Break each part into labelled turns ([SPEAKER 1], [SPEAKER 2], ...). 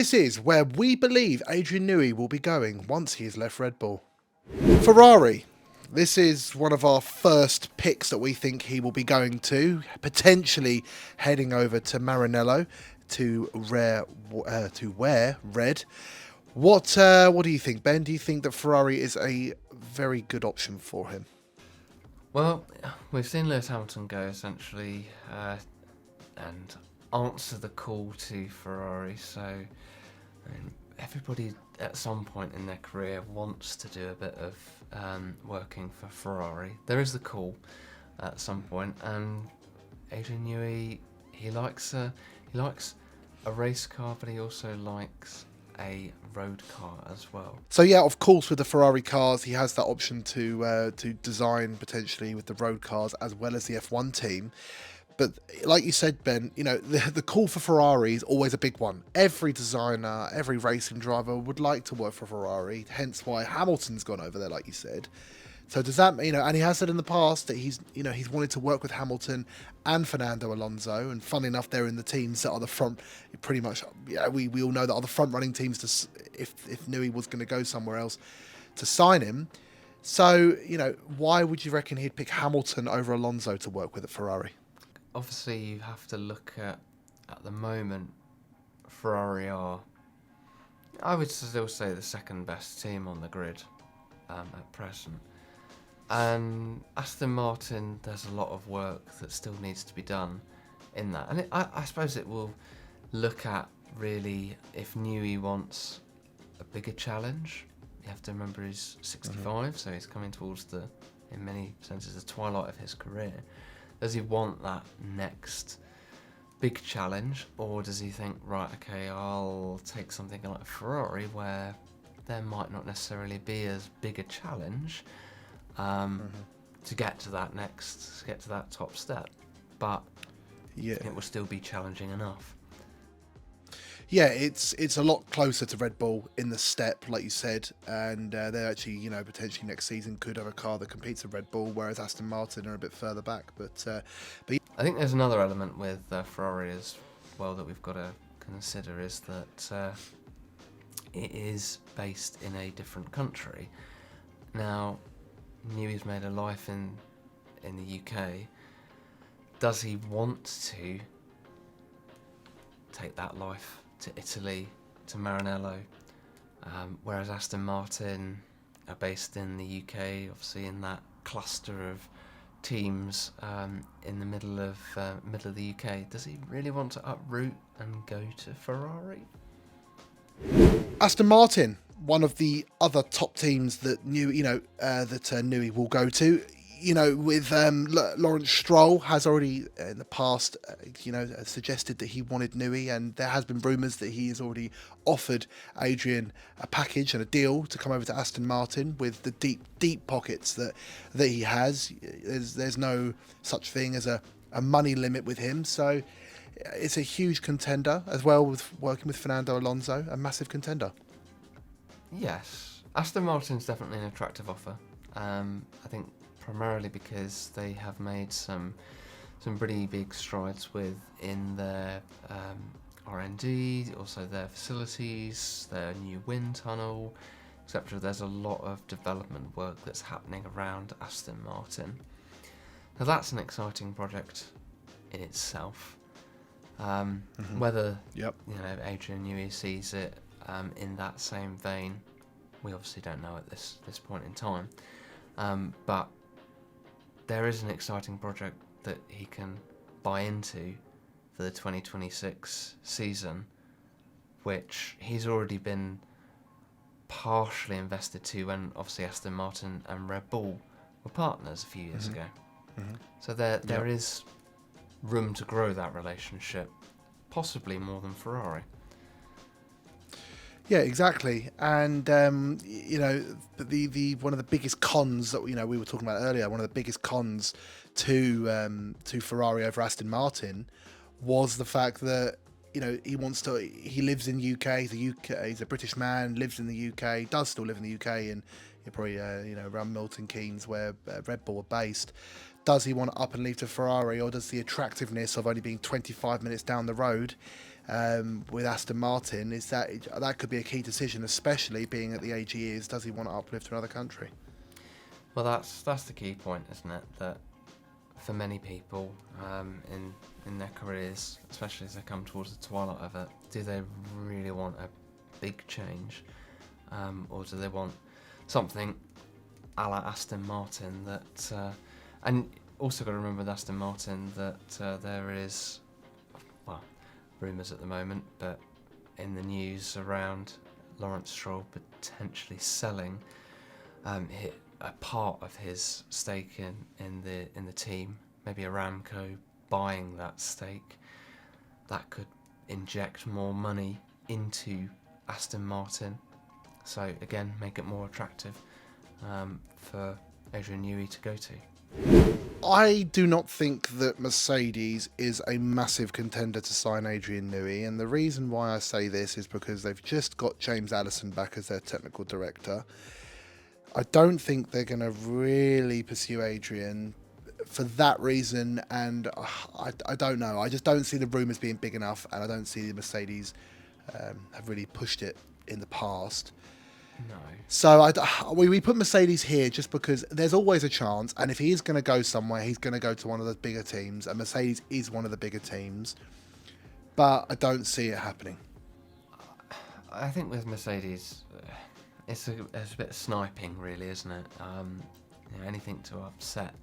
[SPEAKER 1] This is where we believe Adrian Newey will be going once he has left Red Bull. Ferrari. This is one of our first picks that we think he will be going to, potentially heading over to Maranello to wear red. What do you think, Ben? Do you think that Ferrari is a very good option for him?
[SPEAKER 2] Well, we've seen Lewis Hamilton go essentially and answer the call to Ferrari. So everybody at some point in their career wants to do a bit of working for Ferrari. There is the call at some point, and Adrian Newey, he likes a race car, but he also likes a road car as well.
[SPEAKER 1] So yeah, of course, with the Ferrari cars, he has that option to design potentially with the road cars as well as the F1 team. But like you said, Ben, the call for Ferrari is always a big one. Every designer, every racing driver would like to work for Ferrari. Hence why Hamilton's gone over there, like you said. So does that, and he has said in the past that he's wanted to work with Hamilton and Fernando Alonso, and funnily enough, they're in the teams that are the front. Pretty much, we all know that are the front running teams if Newey was going to go somewhere else to sign him. So why would you reckon he'd pick Hamilton over Alonso to work with at Ferrari?
[SPEAKER 2] Obviously, you have to look at the moment, Ferrari are, I would still say, the second best team on the grid at present. And Aston Martin, there's a lot of work that still needs to be done in that. And I suppose it will look at really if Newey wants a bigger challenge. You have to remember he's 65, so he's coming towards in many senses, the twilight of his career. Does he want that next big challenge, or does he think, right, okay, I'll take something like a Ferrari where there might not necessarily be as big a challenge to get to that top step, but it will still be challenging enough.
[SPEAKER 1] Yeah, it's a lot closer to Red Bull in the step, like you said, and they're actually, potentially next season could have a car that competes with Red Bull, whereas Aston Martin are a bit further back. But
[SPEAKER 2] I think there's another element with Ferrari as well that we've got to consider, is that it is based in a different country. Now, Newey's made a life in the UK. Does he want to take that life to Italy, to Maranello, whereas Aston Martin are based in the UK, obviously in that cluster of teams in the middle of the UK? Does he really want to uproot and go to Ferrari?
[SPEAKER 1] Aston Martin, one of the other top teams that Newey will go to. With Lawrence Stroll has already in the past, suggested that he wanted Newey, and there has been rumours that he has already offered Adrian a package and a deal to come over to Aston Martin with the deep pockets that he has. There's no such thing as a money limit with him, so it's a huge contender as well with working with Fernando Alonso, a massive contender.
[SPEAKER 2] Yes, Aston Martin's definitely an attractive offer. I think primarily because they have made some pretty big strides in their R&D, also their facilities, their new wind tunnel, etc. There's a lot of development work that's happening around Aston Martin. Now that's an exciting project in itself. Whether Adrian Newey sees it in that same vein, we obviously don't know at this point in time. But there is an exciting project that he can buy into for the 2026 season, which he's already been partially invested to when obviously Aston Martin and Red Bull were partners a few years ago. So there is room to grow that relationship, possibly more than Ferrari.
[SPEAKER 1] Yeah, exactly. And the one of the biggest cons that we were talking about earlier, one of the biggest cons to Ferrari over Aston Martin was the fact that he lives in UK. He's a British man, lives in the UK, does still live in the UK, and probably around Milton Keynes where Red Bull are based. Does he want to up and leave to Ferrari, or does the attractiveness of only being 25 minutes down the road with Aston Martin is that that could be a key decision, especially being at the age he is. Does he want to uplift to another country?
[SPEAKER 2] Well, that's the key point, isn't it? That for many people in their careers, especially as they come towards the twilight of it, do they really want a big change, or do they want something a la Aston Martin that? And also got to remember with Aston Martin that there is, well, rumours at the moment, but in the news around Lawrence Stroll potentially selling a part of his stake in the team, maybe Aramco buying that stake, that could inject more money into Aston Martin. So again, make it more attractive for Adrian Newey to go to.
[SPEAKER 1] I do not think that Mercedes is a massive contender to sign Adrian Newey, and the reason why I say this is because they've just got James Allison back as their technical director. I don't think they're going to really pursue Adrian for that reason, and I don't know. I just don't see the rumours being big enough, and I don't see the Mercedes have really pushed it in the past.
[SPEAKER 2] No.
[SPEAKER 1] So we put Mercedes here just because there's always a chance, and if he is going to go somewhere, he's going to go to one of the bigger teams, and Mercedes is one of the bigger teams. But I don't see it happening.
[SPEAKER 2] I think with Mercedes, it's a bit of sniping, really, isn't it? Anything to upset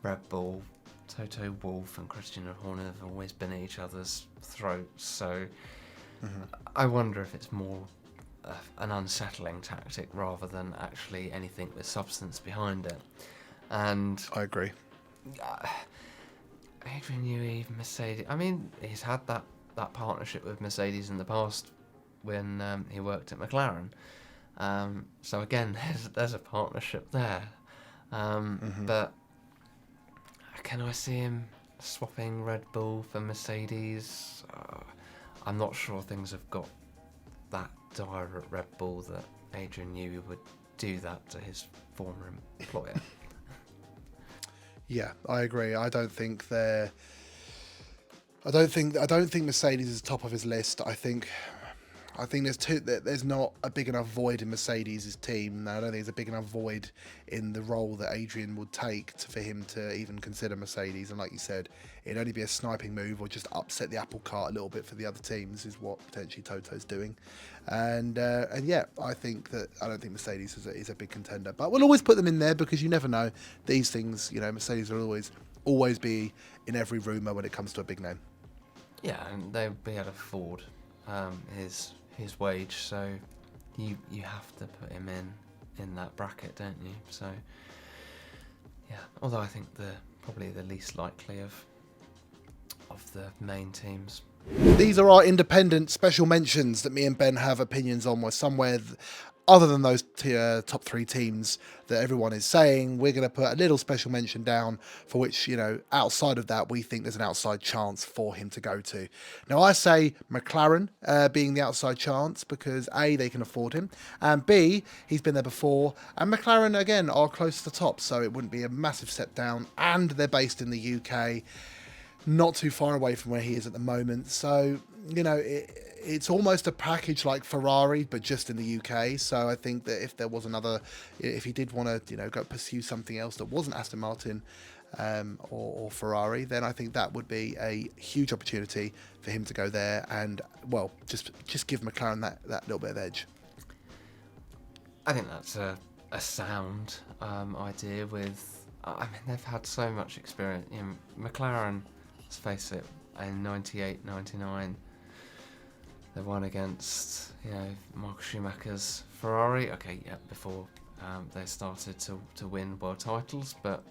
[SPEAKER 2] Red Bull. Toto Wolff and Christian Horner have always been at each other's throats, so I wonder if it's more an unsettling tactic rather than actually anything with substance behind it. And
[SPEAKER 1] I agree.
[SPEAKER 2] Adrian Newey, Mercedes. I mean, he's had that partnership with Mercedes in the past when he worked at McLaren. So again, there's a partnership there. But can I see him swapping Red Bull for Mercedes? I'm not sure things have got that dire at Red Bull that Adrian Newey would do that to his former employer.
[SPEAKER 1] Yeah, I agree. I don't think Mercedes is top of his list. I think there's not a big enough void in Mercedes' team. I don't think there's a big enough void in the role that Adrian would take for him to even consider Mercedes. And like you said, it'd only be a sniping move or just upset the apple cart a little bit for the other teams, is what potentially Toto's doing. And yeah, I don't think Mercedes is a big contender, but we'll always put them in there because you never know. These things, Mercedes will always be in every rumour when it comes to a big name.
[SPEAKER 2] Yeah, and they'll be able to afford his wage, so you have to put him in that bracket, don't you? So yeah, although I think probably the least likely of the main teams.
[SPEAKER 1] These are our independent special mentions that me and Ben have opinions on, where somewhere other than those top three teams that everyone is saying, we're going to put a little special mention down for which, outside of that, we think there's an outside chance for him to go to. Now, I say McLaren being the outside chance because A, they can afford him, and B, he's been there before, and McLaren, again, are close to the top, so it wouldn't be a massive step down, and they're based in the UK, not too far away from where he is at the moment, so, it's almost a package like Ferrari, but just in the UK. So I think that if there was if he did want to, go pursue something else that wasn't Aston Martin or Ferrari, then I think that would be a huge opportunity for him to go there and, well, just give McLaren that little bit of edge.
[SPEAKER 2] I think that's a sound idea. They've had so much experience. McLaren, let's face it, in 98, 99. They won against, Michael Schumacher's Ferrari. Okay, yeah, before they started to win world titles, but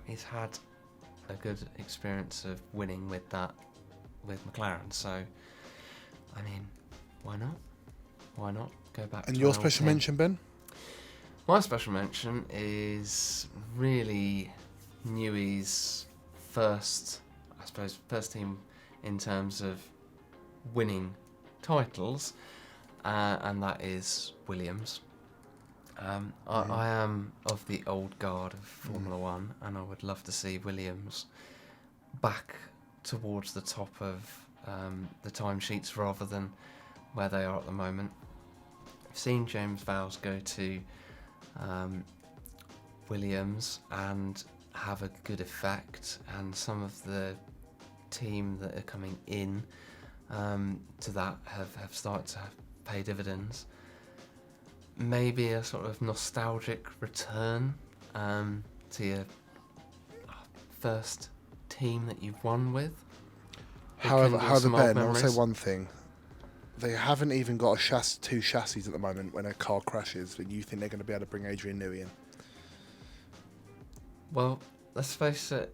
[SPEAKER 2] he's had a good experience of winning with McLaren. So, why not? Why not go back?
[SPEAKER 1] And
[SPEAKER 2] to
[SPEAKER 1] your special mention, Ben?
[SPEAKER 2] My special mention is really Newey's first team in terms of winning titles, and that is Williams. I am of the old guard of Formula One, and I would love to see Williams back towards the top of the timesheets rather than where they are at the moment. I've seen James Vowles go to Williams and have a good effect, and some of the team that are coming in to that have started to pay dividends. Maybe a sort of nostalgic return to your first team that you've won with.
[SPEAKER 1] However, Ben, I'll say one thing. They haven't even got two chassis at the moment when a car crashes, and you think they're going to be able to bring Adrian Newey in.
[SPEAKER 2] Well, let's face it.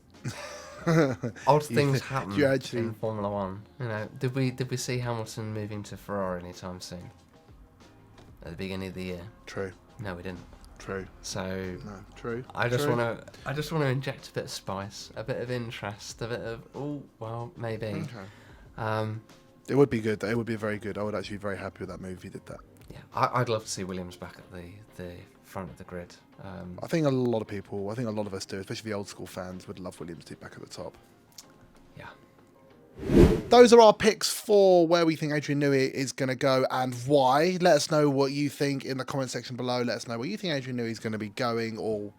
[SPEAKER 2] Odd things happen in Formula One. You know, did we see Hamilton moving to Ferrari anytime soon? At the beginning of the year.
[SPEAKER 1] True.
[SPEAKER 2] No, we didn't.
[SPEAKER 1] True.
[SPEAKER 2] So.
[SPEAKER 1] No. True.
[SPEAKER 2] I just want to inject a bit of spice, a bit of interest, a bit of maybe.
[SPEAKER 1] Okay. It would be good. It would be very good. I would actually be very happy with that move if he did that.
[SPEAKER 2] Yeah, I'd love to see Williams back at the front of the grid.
[SPEAKER 1] I think a lot of us do, especially the old school fans, would love Williams to be back at the top.
[SPEAKER 2] Yeah.
[SPEAKER 1] Those are our picks for where we think Adrian Newey is going to go and why. Let us know what you think in the comment section below. Let us know where you think Adrian Newey is going to be going or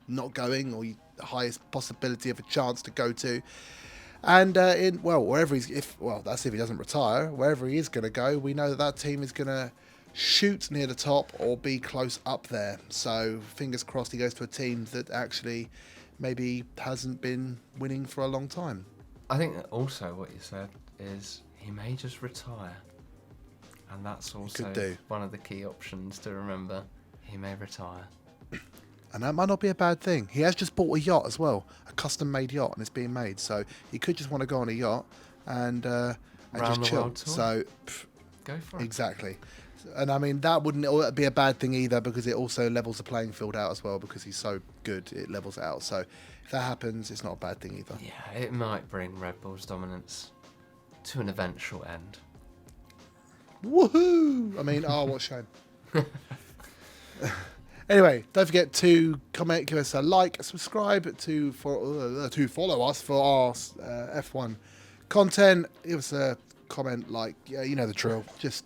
[SPEAKER 1] not going, or the highest possibility of a chance to go to. And wherever that's if he doesn't retire. Wherever he is going to go, we know that team is going to shoot near the top or be close up there. So fingers crossed he goes to a team that actually maybe hasn't been winning for a long time.
[SPEAKER 2] I think that also what you said is he may just retire, and that's also one of the key options to remember. He may retire.
[SPEAKER 1] And that might not be a bad thing. He has just bought a yacht as well, a custom-made yacht, and it's being made. So he could just want to go on a yacht and just chill. So
[SPEAKER 2] go for it.
[SPEAKER 1] Exactly. And I mean, that wouldn't be a bad thing either, because it also levels the playing field out as well, because he's so good, it levels it out. So if that happens, it's not a bad thing either.
[SPEAKER 2] Yeah, it might bring Red Bull's dominance to an eventual end.
[SPEAKER 1] Woohoo! I mean, what a shame. Anyway, don't forget to comment, give us a like, subscribe to follow us for our F1 content. Give us a comment, you know the drill. Just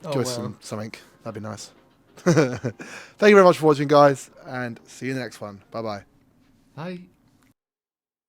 [SPEAKER 1] give us something. That'd be nice. Thank you very much for watching, guys, and see you in the next one. Bye-bye.
[SPEAKER 2] Bye.